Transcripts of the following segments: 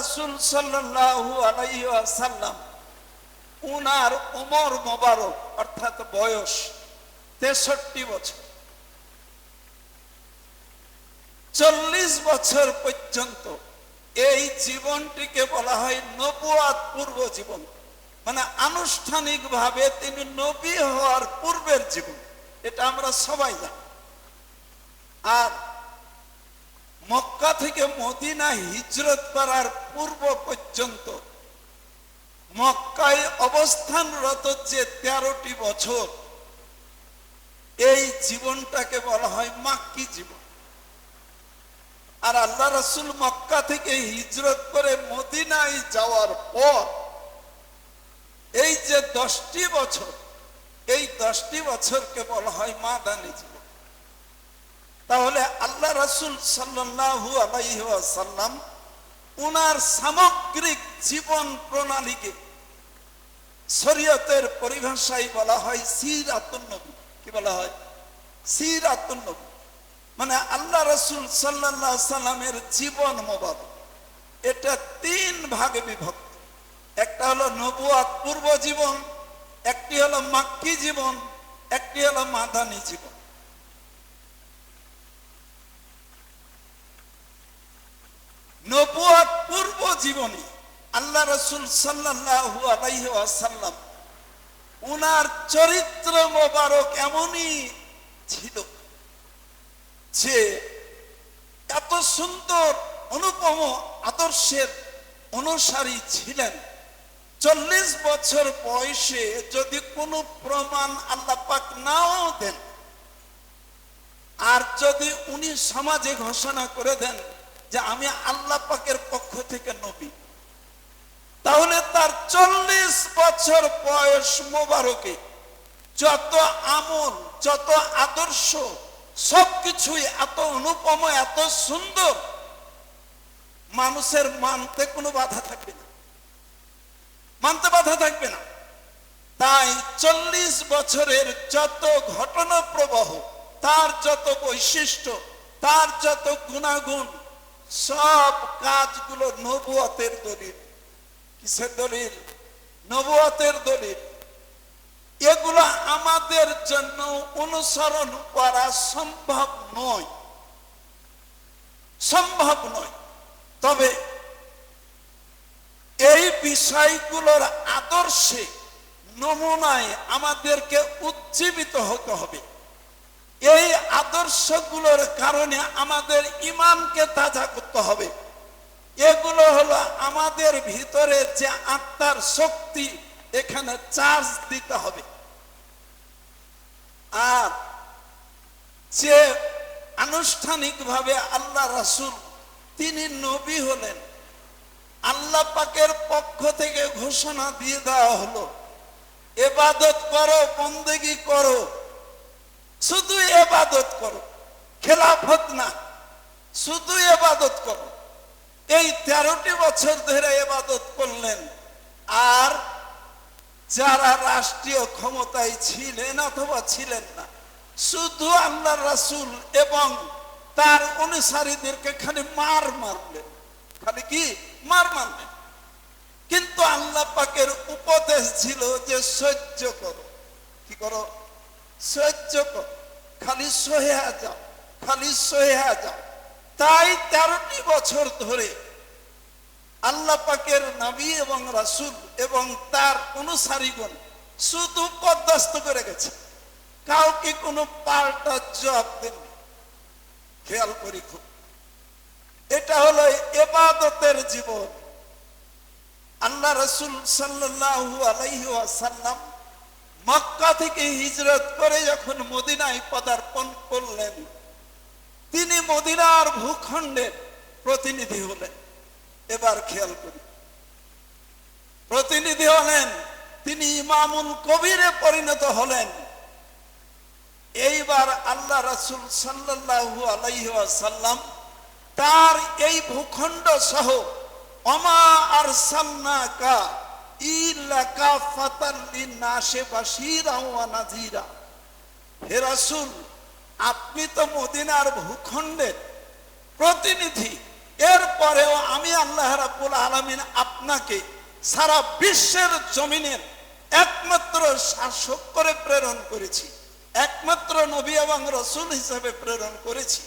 রাসূল সাল্লাল্লাহু আলাইহি ওয়াসাল্লাম উনার উমর মোবারক অর্থাৎ বয়স 63 বছর। 40 বছর পর্যন্ত এই জীবনটিকে বলা হয় নবুয়াত পূর্ব জীবন, মানে আনুষ্ঠানিকভাবে তিনি নবী হওয়ার পূর্বের জীবন। এটা আমরা সবাই জানি। আর মক্কা থেকে মদিনা হিজরত করার পূর্ব পর্যন্ত মক্কায় অবস্থানরত যে 13টি বছর, এই জীবনটাকে বলা হয় মাক্কি জীবন। আর আল্লাহ রাসূল মক্কা থেকে হিজরত করে মদিনায় যাওয়ার পর এই যে 10টি বছর, এই 10টি বছরকে বলা হয় মাদানী জীবন। তাহলে আল্লাহ রাসূল সাল্লাল্লাহু আলাইহি ওয়াসাল্লাম উনার সামগ্রিক জীবন প্রণালীকে শরীয়তের পরিভাষায় বলা হয় সিরাতুন নবী। কি বলা হয়? সিরাতুন নবী, মানে আল্লাহ রাসূল সাল্লাল্লাহু আলাইহি সাল্লামের জীবন মোবারক। এটা 3 ভাগে বিভক্ত। একটা হলো নবুয়াত পূর্ব জীবন, একটি হলো মাক্কি জীবন, একটি হলো মাদানী জীবন। নবুয়াত পূর্ব জীবনী আল্লাহ রাসূল সাল্লাল্লাহু আলাইহি ওয়াসাল্লাম উনার চরিত্র মোবারক এমনই ছিল যে এত সুন্দর অনুপম আদর্শের অনুসারী ছিলেন। 40 বছর বয়সে যদি কোনো প্রমাণ আল্লাহ পাক নাও দেন, আর যদি উনি সমাজে ঘোষণা করে দেন যে আমি আল্লাহ পাকের পক্ষ থেকে নবী, তাহলে তার 40 বছর বয়স মোবারকে যত আমল, যত আদর্শ, সবকিছুই এত অনুপম, এত সুন্দর, মানুষের মানতে কোনো বাধা থাকবে না, মানতে বাধা থাকবে না। তাই 40 বছরের যত ঘটনা প্রবাহ, তার যত বৈশিষ্ট্য, তার যত গুণাগুণ, সব কাজগুলো নবুয়তের দলিল। কিসের দলিল? নবুয়তের দলিল। এগুলো আমাদের জন্য অনুসরণ করা সম্ভব নয়, সম্ভব নয়। তবে এই বিষয়গুলোর আদর্শে, নমুনায় আমাদেরকে উজ্জীবিত হতে হবে। এই আদর্শগুলোর কারণে আমাদের ঈমানকে তাজা করতে হবে। এগুলো হলো আমাদের ভিতরে যে আত্মার শক্তি, এখানে চার্জ দিতে হবে। আর যে আনুষ্ঠানিকভাবে আল্লাহ রাসূল তিনি নবী হলেন, আল্লাহ পাকের পক্ষ থেকে ঘোষণা দিয়ে দেওয়া হলো ইবাদত করো, বন্দেগী করো, শুধু ইবাদত করো, খেলাফত না, শুধু ইবাদত করো। এই 13টি বছর ধরে ইবাদত করলেন। আর যারা রাষ্ট্রীয় ক্ষমতায় ছিলেন অথবা ছিলেন না, শুধু আল্লাহ রাসূল এবং তার অনুসারীদেরকে খালি মার মারলেন, খালি কি মার মারলেন। কিন্তু আল্লাহ পাকের উপদেশ ছিল যে সহ্য করো। কি করো? সহ্য করো, খালি সহে যাও, খালি সহে যাও। তাই 13টি বছর ধরে আল্লাহ পাকের নবী এবং রাসূল এবং তার অনুসারীগণ শুধু পদস্থ করে গেছে, কাউকে কোনো পাল্টা জবাব দেননি। খেয়াল করি খুব, এটা হলো ইবাদতের জীবন। আল্লাহ রাসূল সাল্লাল্লাহু আলাইহি ওয়াসাল্লাম মক্কা থেকে হিজরত করে যখন মদিনায় পদার্পণ করলেন, তিনি মদিনার ভূখণ্ডের প্রতিনিধি হলেন। এবার খেয়াল করি, প্রতিনিধি হলেন, তিনি ইমামুল কবিরে পরিণত হলেন। এইবার আল্লাহ রাসূল সাল্লাল্লাহু আলাইহি ওয়াসাল্লাম তার এই ভূখণ্ড সহ ওমা আরসালনাকা ইল্লা কাফাতান লিন্নাসি বাশীরাও ওয়া নাযীরা। হে রাসূল, আপনি তো মদিনার ভূখণ্ডের প্রতিনিধি, এরপরেও আমি আল্লাহ রাব্বুল আলামিন আপনাকে সারা বিশ্বের জমিনের একমাত্র শাসক করে প্রেরণ করেছি, একমাত্র নবী এবং রাসূল হিসেবে প্রেরণ করেছি।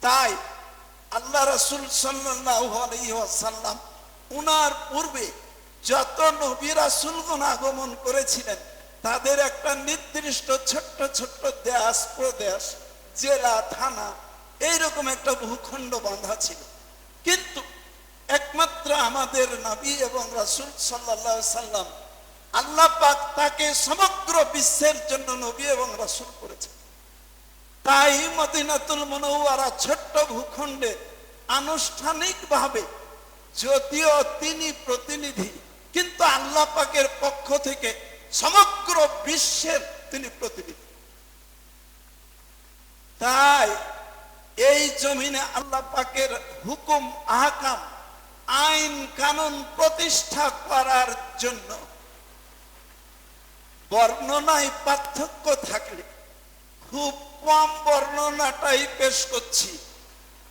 তাই আল্লাহ রাসূল সাল্লাল্লাহু আলাইহি ওয়াসাল্লাম উনার পূর্বে যত নবী রাসূলগণ আগমন করেছিলেন তাদের একটা নির্দিষ্ট ছোট্ট ছোট্ট দেশ প্রদেশ জেলা থানা এইরকম একটা ভূখণ্ড বাঁধা ছিল। কিন্তু একমাত্র আমাদের নবী এবং রাসূল সাল্লাল্লাহু আলাইহি সাল্লাম আল্লাহ পাক তাকে সমগ্র বিশ্বের জন্য নবী এবং রাসূল করেছেন। তাই মদিনাতুল মুনাওয়ারা ছোট্ট ভূখণ্ডে আনুষ্ঠানিকভাবে যদিও তিনি প্রতিনিধি, কিন্তু আল্লাহ পাকের পক্ষ থেকে সমগ্র বিশ্বের তিনি প্রতিনিধি। তাই এই জমিনে আল্লাহ পাকের হুকুম আহকাম আইন কানুন প্রতিষ্ঠা করার জন্য বর্ণনায় পার্থক্য থাকলে খুব কম বর্ণনাটাই পেশ করছি।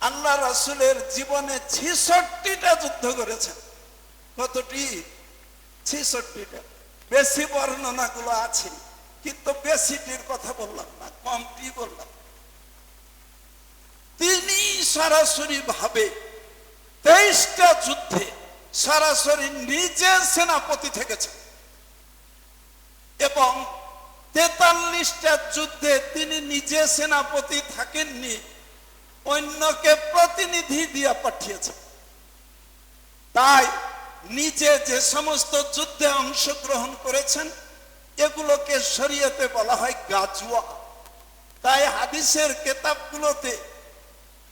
আল্লাহ রাসূলের জীবনে 66টা যুদ্ধ করেছেন। কতটি? 66টা। বেশি বর্ণনাগুলো আছে, কিন্তু বেশিটির কথা বললাম না, কমটি বললাম। তিনি সরাসরি ভাবে 23টা যুদ্ধে সরাসরি নিজে সেনাপতি থেকেছেন এবং 43টা যুদ্ধে তিনি নিজে সেনাপতি থাকেননি, অন্যকে প্রতিনিধি দিয়ে পাঠিয়েছেন। তাই নিজে যে সমস্ত যুদ্ধে অংশগ্রহণ করেছেন এগুলোকে শরীয়তে বলা হয় গাজওয়া। তাই হাদিসের কিতাবগুলোতে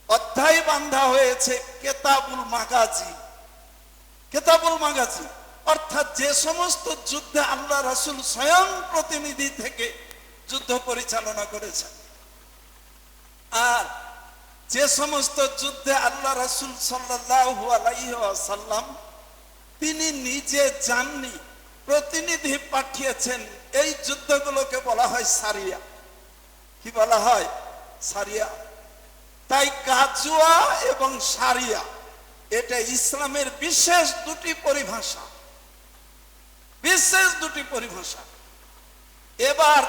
অধ্যায় বাঁধা হয়েছে কিতাবুল মাগাজি। কিতাবুল মাগাজি অর্থাৎ যে সমস্ত যুদ্ধে আল্লাহ রাসূল স্বয়ং প্রতিনিধি থেকে যুদ্ধ পরিচালনা করেছেন, আর যে সমস্ত যুদ্ধে আল্লাহ রাসূল সাল্লাল্লাহু আলাইহি ওয়াসাল্লাম তিনি নিজে যাননি, প্রতিনিধি পাঠিয়েছেন, এই যুদ্ধগুলোকে বলা হয় সারিয়া। কি বলা হয়? সারিয়া। তাই গাজওয়া এবং সারিয়া এটা ইসলামের বিশেষ দুটি পরিভাষা, বিশেষ দুটি পরিভাষা। এবার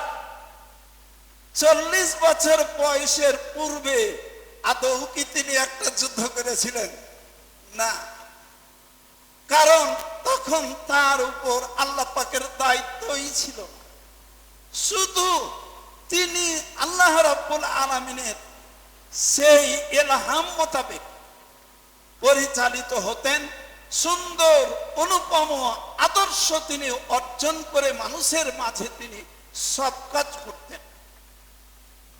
40 বছর বয়সের পূর্বে আদৌ কি তিনি একটা যুদ্ধ করেছিলেন? না, কারণ তখন তার উপর আল্লাহ পাকের দায়িত্বই ছিল না। শুধু তিনি আল্লাহ রাব্বুল আলামিনের সেই ইলহাম মোতাবেক পরিচালিত হতেন। সুন্দর অনুপম আদর্শ তিনি অর্জন করে মানুষের মাঝে তিনি সব কাজ করতেন।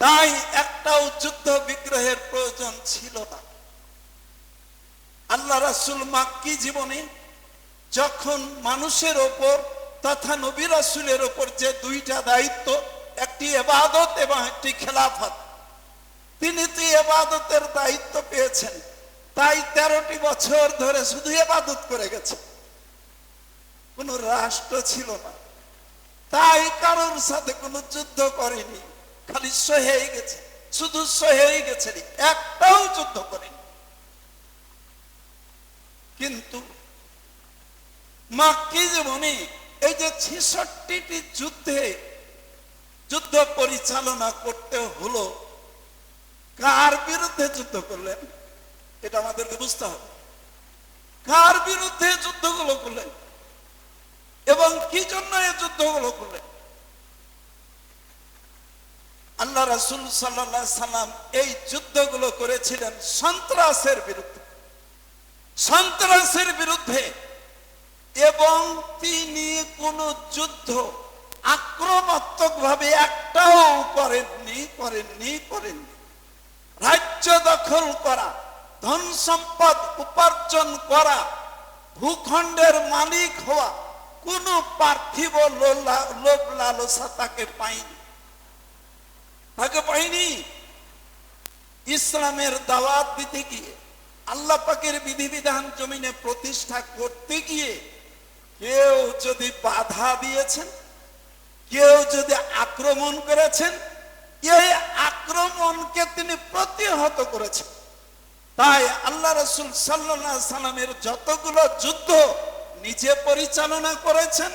তাই একটাও যুদ্ধ বিগ্রহের প্রয়োজন ছিল না। আল্লাহ রাসূল মাক্কি জীবনে যখন মানুষের ওপর তথা নবী রাসূলের ওপর যে দুইটা দায়িত্ব, একটি ইবাদত এবং একটি খেলাফত, তিনি তো ইবাদতের দায়িত্ব পেয়েছেন, তাই 13টি বছর ধরে শুধু ইবাদত করে গেছেন, কোনো রাষ্ট্র ছিল না। তাই কারোর সাথে কোনো যুদ্ধ করেনি, খালি সহেই গেছে, শুধু সহেই গেছেন, একটাও যুদ্ধ করেনি। কিন্তু মাক্কি জীবনে এই যে 66টি যুদ্ধে যুদ্ধ পরিচালনা করতে হলো, কার বিরুদ্ধে যুদ্ধ করলেন এটা আমাদেরকে বুঝতে হবে। কার বিরুদ্ধে যুদ্ধগুলো করলেন এবং কি জন্য এই যুদ্ধগুলো করলেন? আল্লাহ রাসূল সাল্লাল্লাহু আলাইহি সাল্লাম এই যুদ্ধগুলো করেছিলেন সন্ত্রাসের বিরুদ্ধে, সন্ত্রাসের বিরুদ্ধে। এবং তিনি কোন যুদ্ধ আক্রমণাত্মক ভাবে একটাও করেননি। রাজ্য দখল করা, ধন সম্পদ উপার্জন করা, ভূখণ্ডের মালিক হওয়া, কোন পার্থিব লোভ লালসা তাকে পায়নি। ইসলামের দাওয়াত দিতে গিয়ে, আল্লাহ পাকের বিধিবিধান জমিনে প্রতিষ্ঠা করতে গিয়ে কেউ যদি বাধা দিয়েছেন, কেউ যদি আক্রমণ করেছেন, এই আক্রমণকে তিনি প্রতিহত করেছেন। তাই আল্লাহ রাসূল সাল্লাল্লাহু আলাইহি সাল্লামের যতগুলো যুদ্ধ নিজে পরিচালনা করেছেন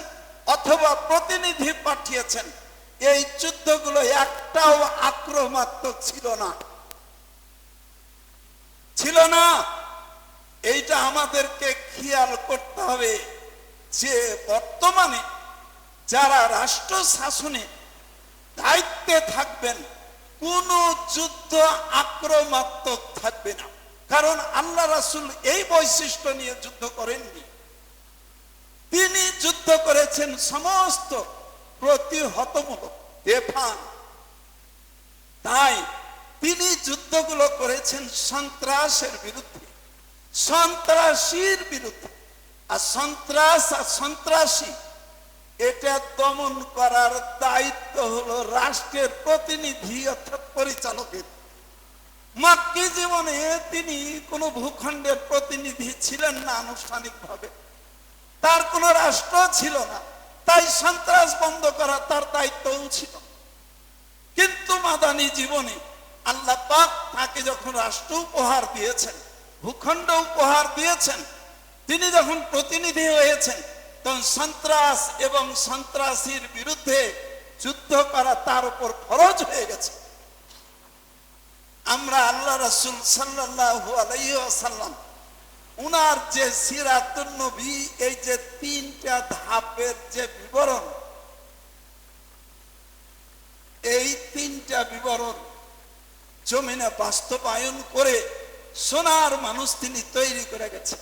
অথবা প্রতিনিধি পাঠিয়েছেন, এই যুদ্ধগুলো একটাও আক্রমণাত্মক ছিল না, ছিল না। এইটা আমাদেরকে খেয়াল করতে হবে যে বর্তমানে যারা রাষ্ট্র শাসনে দায়িত্বে থাকবেন কোন যুদ্ধ আক্রমণাত্মক থাকবে না। কারণ আল্লাহ রাসূল এই বৈশিষ্ট্য নিয়ে যুদ্ধ করেননি। তিনি যুদ্ধ করেছেন সমস্ত প্রতিহতমূলক বেফান। তাই তিনি যুদ্ধগুলো করেছেন সন্ত্রাসের বিরুদ্ধে, সন্ত্রাসীর বিরুদ্ধে। আর সন্ত্রাস আর সন্ত্রাসী এটা দমন করার দায়িত্ব হলো রাষ্ট্রের প্রতিনিধি অর্থাৎ পরিচালকের। মক্কি জীবনে তিনি কোনো ভূখণ্ডের প্রতিনিধি ছিলেন না আনুষ্ঠানিকভাবে, তার কোনো রাষ্ট্র ছিল না, তাই সন্ত্রাস বন্ধ করা তার দায়িত্বও ছিল। কিন্তু মাদানী জীবনে আল্লাহ পাক তাকে যখন রাষ্ট্র উপহার দিয়েছেন, ভূখণ্ড উপহার দিয়েছেন, তিনি যখন প্রতিনিধি হয়েছেন, তখন সন্ত্রাস এবং সন্ত্রাসীর বিরুদ্ধে যুদ্ধ করা তার উপর ফরজ হয়ে গেছে। আমরা আল্লাহ রাসূল সাল্লাল্লাহু আলাইহি ওয়াসাল্লাম উনার যে সিরাতুন নবী, এই যে তিনটা ধাপের যে বিবরণ, এই তিনটা বিবরণ জমিনে বাস্তবায়ন করে সোনার মানুষ তিনি তৈরি করে গেছেন।